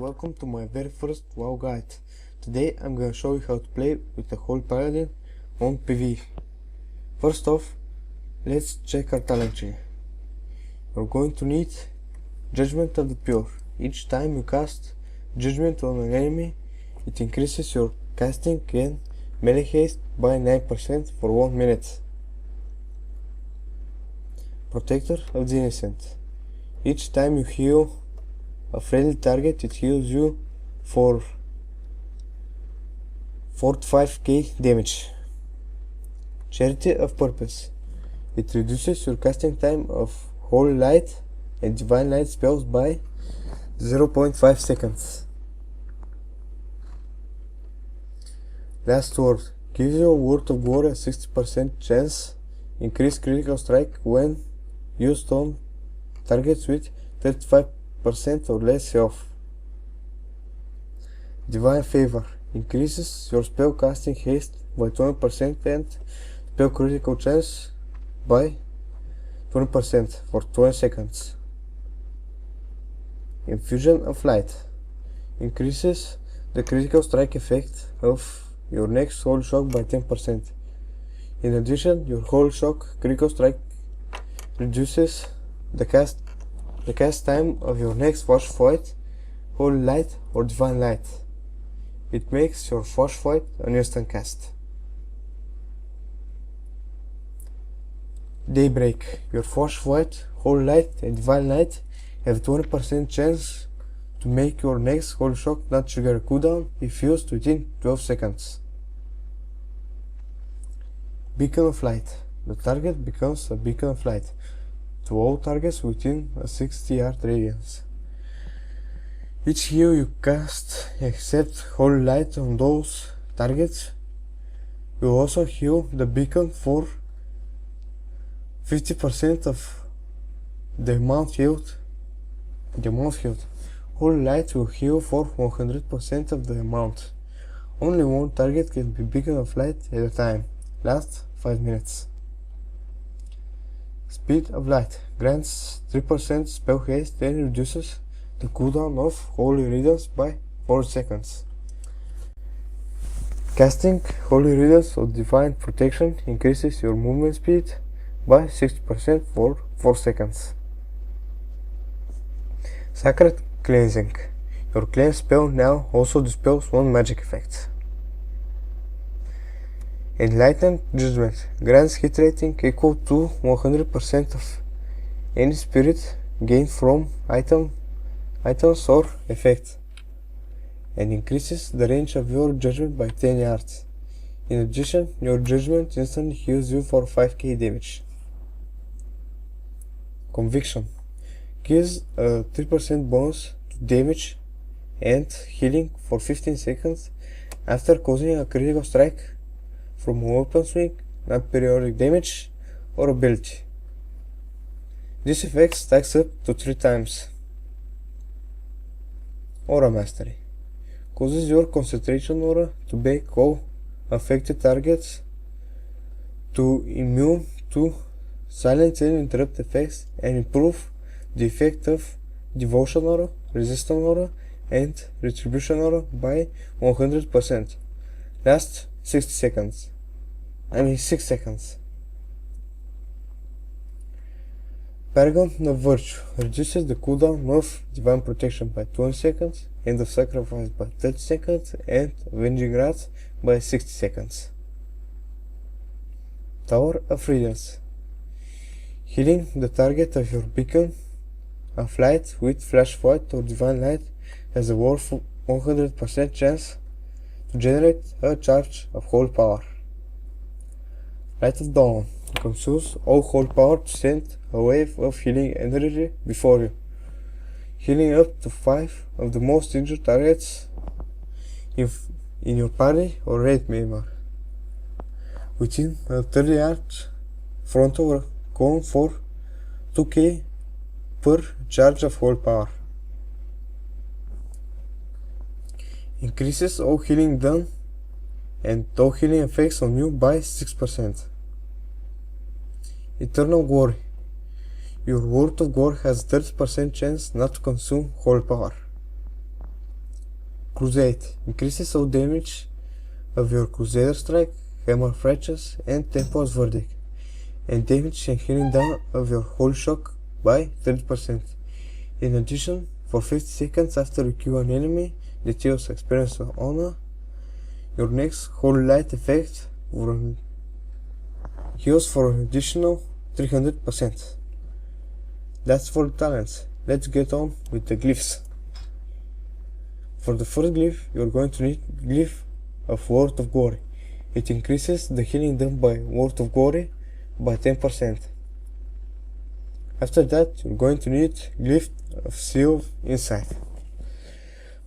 welcome to my very first WoW guide. Today I'm gonna show you how to play with the whole Paladin on PV. First off, let's check our talent tree. You're going to need Judgment of the Pure. Each time you cast Judgment on an enemy, it increases your casting and melee haste by 9% for 1 minute. Protector of the Innocent. Each time you heal a friendly target, it heals you for 45k damage. Charity of Purpose. It reduces your casting time of Holy Light and Divine Light spells by 0.5 seconds. Last Word. Gives your Word of Glory a 60% chance increase critical strike when used on targets with 35% or less health. Divine Favor increases your spell casting haste by 20% and spell critical chance by 20% for 20 seconds. Infusion of Light increases the critical strike effect of your next Holy Shock by 10%. In addition, your Holy Shock critical strike reduces the cast time of your next Flashfight, Holy Light or Divine Light. It makes your Flashfight an instant cast. Daybreak. Your Flashfight, Holy Light and Divine Light have 20% chance to make your next Holy Shock not trigger a cooldown if used within 12 seconds. Beacon of Light. The target becomes a beacon of light to all targets within a 60-yard radius. Each heal you cast except Holy Light on those targets will also heal the beacon for 50% of the amount healed. Holy Light will heal for 100% of the amount. Only one target can be beacon of light at a time. Last 5 minutes. Speed of Light grants 3% spell haste and reduces the cooldown of Holy Radiance by 4 seconds. Casting Holy Radiance or Divine Protection increases your movement speed by 60% for 4 seconds. Sacred Cleansing. Your cleanse spell now also dispels one magic effect. Enlightened Judgment grants hit rating equal to 100% of any spirit gained from items or effect, and increases the range of your judgment by 10 yards. In addition, your judgment instantly heals you for 5k damage. Conviction gives a 3% bonus to damage and healing for 15 seconds after causing a critical strike from a weapon swing, non-periodic damage, or ability. This effect stacks up to 3 times. Aura Mastery causes your concentration aura to make all affected targets to immune to silence and interrupt effects and improve the effect of Devotion aura, Resistance aura, and Retribution aura by 100%. Last 6 seconds. Paragon of Virtue reduces the cooldown of Divine Protection by 20 seconds, End of Sacrifice by 30 seconds, and Avenging Wrath by 60 seconds. Tower of Radiance. Healing the target of your beacon of light with Flashfight or Divine Light has a worth 100% chance to generate a charge of Holy Power. Light of Dawn consumes all Holy Power to send a wave of healing energy before you, healing up to 5 of the most injured targets in your party or raid member within a 30-yard frontal cone for 2k per charge of Holy Power. Increases all healing done and all healing effects on you by 6%. Eternal Glory. Your Word of Glory has 30% chance not to consume Holy Power. Crusade increases all damage of your Crusader Strike, Hammer Fractures, and Temple's Verdict, and damage and healing down of your Holy Shock by 30%. In addition, for 50 seconds after you kill an enemy that you experience honor, your next Holy Light effect heals for an additional 300%. That's for the talents. Let's get on with the glyphs. For the first glyph, you're going to need glyph of Word of Glory. It increases the healing done by Word of Glory by 10%. After that, you're going to need glyph of Seal of Insight.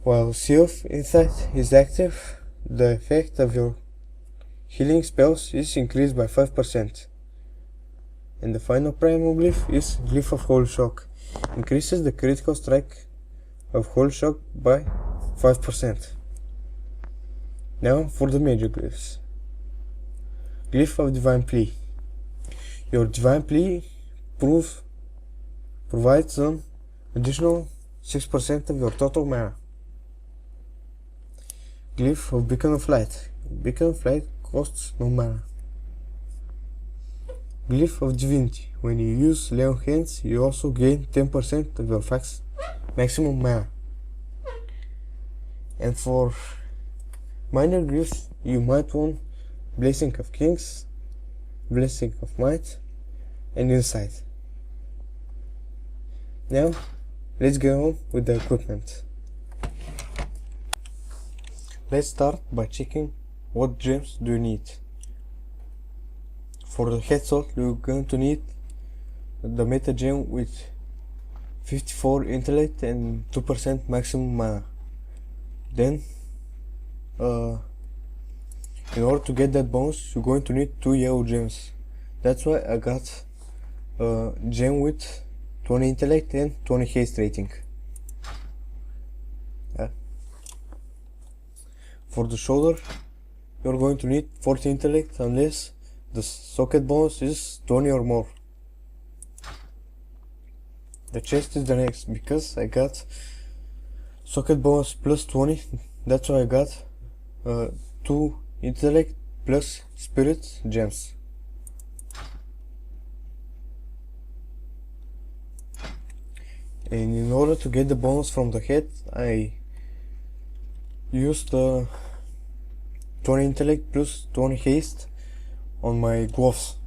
While Seal of Insight is active, the effect of your healing spells is increased by 5%. And the final primal glyph is Glyph of Holy Shock. Increases the critical strike of Holy Shock by 5%. Now for the major glyphs. Glyph of Divine Plea. Your Divine Plea provides an additional 6% of your total mana. Glyph of Beacon of Light. Beacon of Light costs no mana. Glyph of Divinity. When you use Leon Hands, you also gain 10% of your maximum mana. And for minor glyphs, you might want Blessing of Kings, Blessing of Might, and Insight. Now, let's get on with the equipment. Let's start by checking what gems do you need. For the headshot, you're going to need the meta gem with 54 intellect and 2% maximum mana. Then, in order to get that bonus, you're going to need 2 yellow gems. That's why I got a gem with 20 intellect and 20 haste rating. For the shoulder, you're going to need 40 intellect unless the socket bonus is 20 or more. The chest is the next, because I got socket bonus plus 20, that's why I got 2 intellect plus spirit gems. And in order to get the bonus from the head, I used 20 intellect plus 20 haste on my gloves.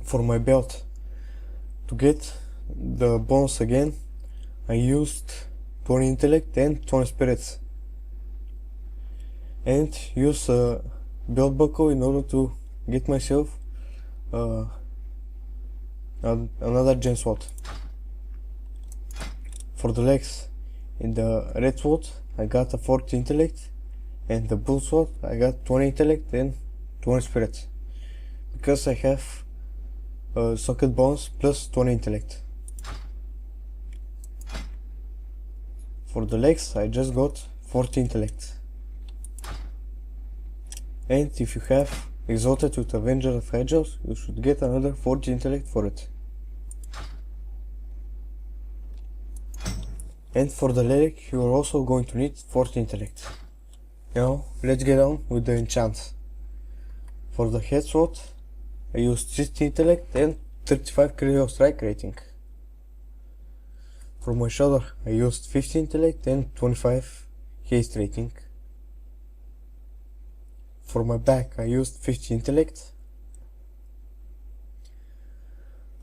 For my belt, to get the bonus again, I used 20 intellect and 20 spirits, and use a belt buckle in order to get myself another gem sword. For the legs, in the red sword I got a 40 intellect, and the bull sword I got 20 intellect and 20 spirit, because I have socket bonus plus 20 intellect. For the legs I just got 40 intellect. And if you have Exalted with Avenger of Angels, you should get another 40 intellect for it. And for the leg, you are also going to need 40 intellect. Now, let's get on with the enchant. For the head sword, I used 60 intellect and 35 critical strike rating. For my shoulder, I used 50 intellect and 25 haste rating. For my back, I used 50 intellect.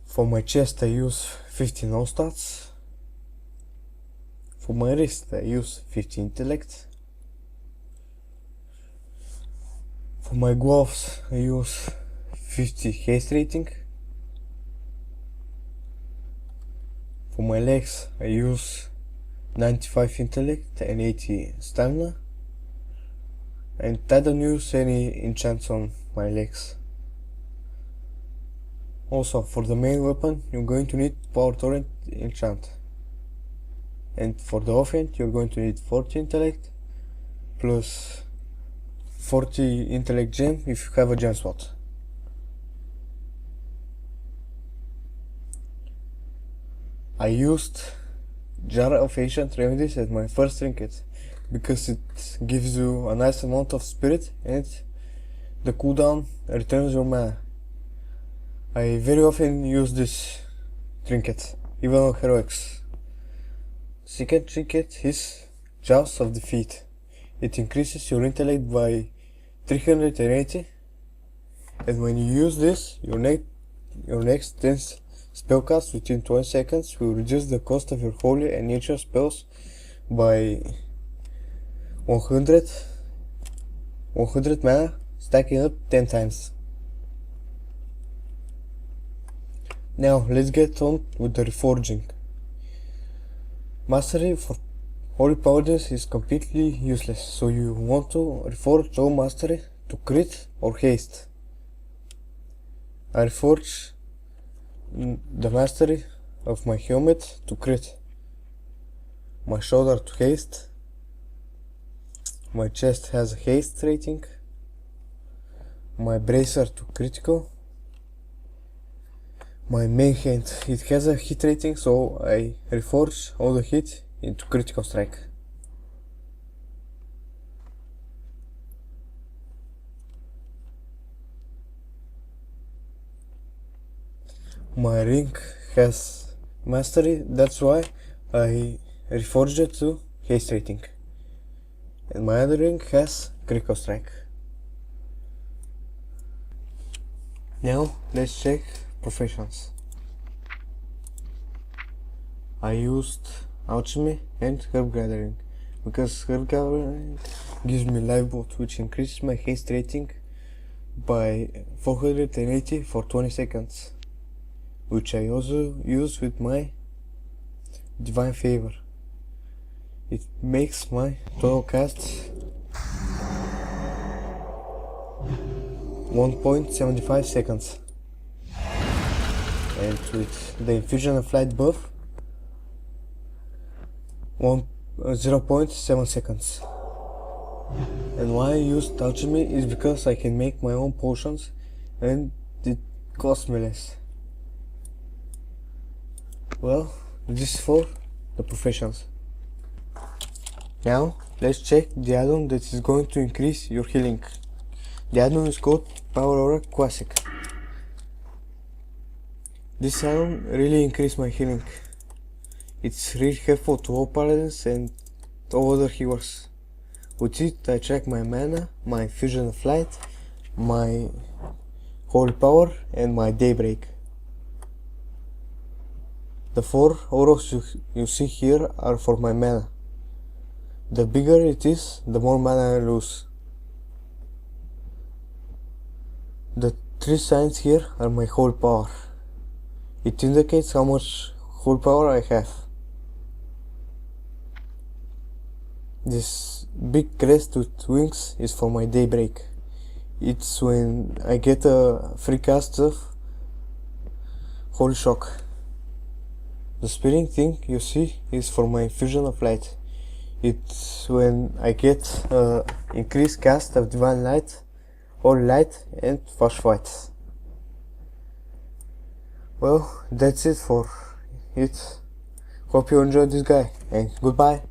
For my chest, I used 50 no stats. For my wrist, I use 50 intellect. For my gloves, I use 50 haste rating. For my legs, I use 95 intellect and 80 stamina. And I don't use any enchants on my legs. Also, for the main weapon, you're going to need Power Torrent enchant. And for the offhand, you're going to need 40 intellect plus 40 intellect gem if you have a gem slot. I used Jar of Ancient Remedies as my first trinket because it gives you a nice amount of spirit and the cooldown returns your mana. I very often use this trinket, even on heroics. Second trinket is Jaws of Defeat. It increases your intellect by 380, and when you use this, your next 10 spellcasts within 20 seconds will reduce the cost of your holy and nature spells by 100 mana, stacking up 10 times. Now let's get on with the reforging. Mastery for Holy Paladins is completely useless, so you want to reforge all mastery to crit or haste. I reforge the mastery of my helmet to crit, my shoulder to haste, my chest has a haste rating, my bracer to critical, my main hand, it has a hit rating, so I reforge all the hit into critical strike. My ring has mastery, that's why I reforged it to haste rating. And my other ring has critical strike. Now let's check professions. I used alchemy and herb gathering because herb gathering gives me lifeboat, which increases my haste rating by 480 for 20 seconds, which I also use with my divine favor. It makes my total cast 1.75 seconds, and with the infusion of light buff 0.7 seconds. And why I used alchemy is because I can make my own potions and it costs me less. Well, this is for the professions. Now let's check the add-on that is going to increase your healing. The add-on is called Power Aura Classic. This add-on really increased my healing. It's really helpful to all paladins and all other healers. With it I track my mana, my infusion of light, my holy power and my daybreak. The 4 auras you see here are for my mana. The bigger it is, the more mana I lose. The 3 signs here are my holy power. It indicates how much holy power I have. This big crest with wings is for my daybreak. It's when I get a free cast of holy shock. The spinning thing you see is for my infusion of light. It's when I get increased cast of divine light, holy light and flash fight. Well, that's it for it. Hope you enjoyed this guy and goodbye.